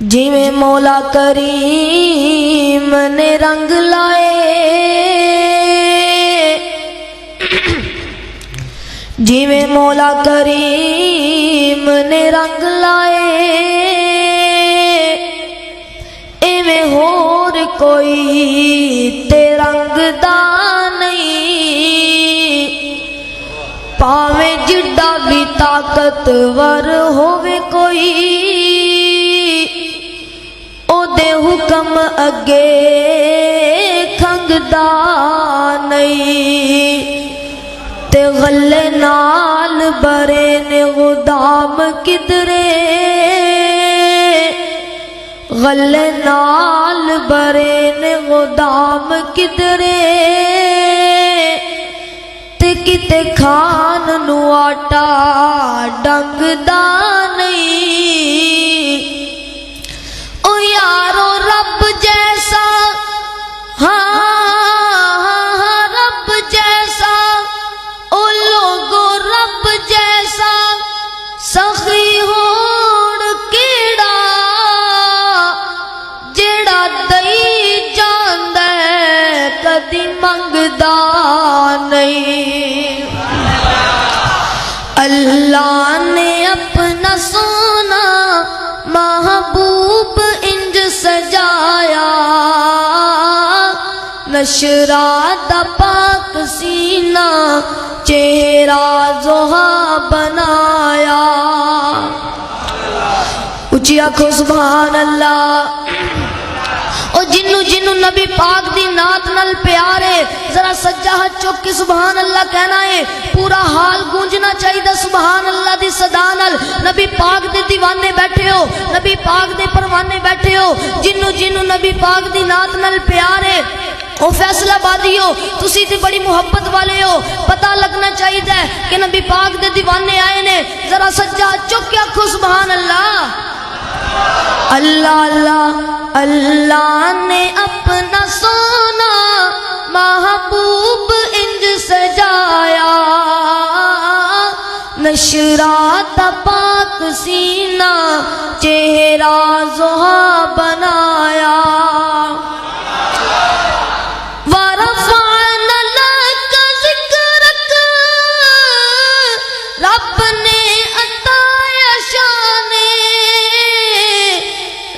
جویں مولا کریم نے رنگ لائے، جویں مولا کریم نے رنگ لائے، ایویں ہور کوئی تے رنگ دا نہیں، پاویں جڈا بھی طاقتور ہووے کوئی، او دے حکم اگے کھنگدا نہیں، تے غلے نال برے نے غدام کدرے، غلے نال برے نے غدام کدرے، تے کتے کھان نو آٹا ڈنگ دا نہیں، او یارو رب جیسا، ہاں رب جیسا، او لوگو رب جیسا سخی ہوڑ کیڑا، جیڑا دئی جاندہ کدی منگدا نہیں۔ اللہ نے اپنا سونا محبوب انج سجایا، نشرات پاک سینہ چہرہ زہا بنایا۔ اچھی آنکھو سبحان اللہ۔ او جنو جنو نبی پاک دی نات نال پیارے، ذرا سجا ہاتھ چک کے سبحان اللہ کہنا ہے، پورا حال گونجنا چاہیے سبحان اللہ دی صدا نال۔ نبی پاک دے دیوانے بیٹھے ہو، نبی پاک دے پروانے بیٹھے ہو، جنو جنو نبی پاک دی نات نال پیارے، او فیصلہ بادی ہو، تسی تے بڑی محبت والے ہو، پتہ لگنا چاہیے کہ نبی پاک دے دیوانے آئے نے، ذرا سجا ہاتھ چک کے آکھو سبحان اللہ۔ اللہ اللہ اللہ نے اپنا سونا محبوب انج سجایا، نشرات پاک سینہ چہرہ زہا بنایا۔ وَرَفَعْنَا لَكَ ذِكْرَكَ، رب نے عطایا شان،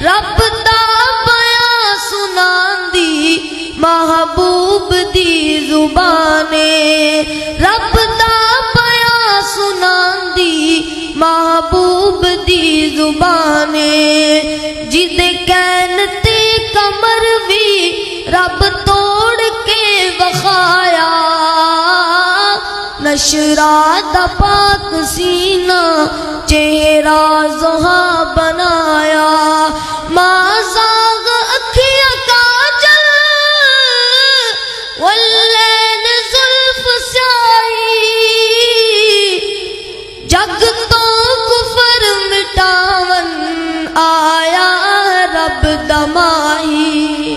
رب دا بیان سناندی محبوب دی زبانے، رب دا بیان سناندی محبوب دی زبانے، جدے کین تے کمر بھی رب توڑ کے وخایا، نشرات پاک سینہ چہرہ زہا بنایا۔ ما زاغ اکھیاں کاجل واللین زلف سیاہی، جگ تو کفر مٹاون آیا رب دمائی،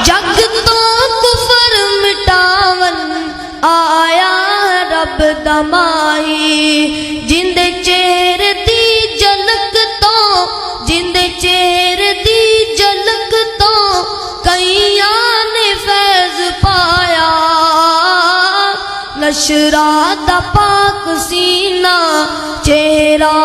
جگ تو کفر مٹاون آیا رب دمائی، جندے چہرے دی جلک تو، جندے چہرے دی جلک تو کئیاں نے فیض پایا، نشرات پاک سینہ چہرہ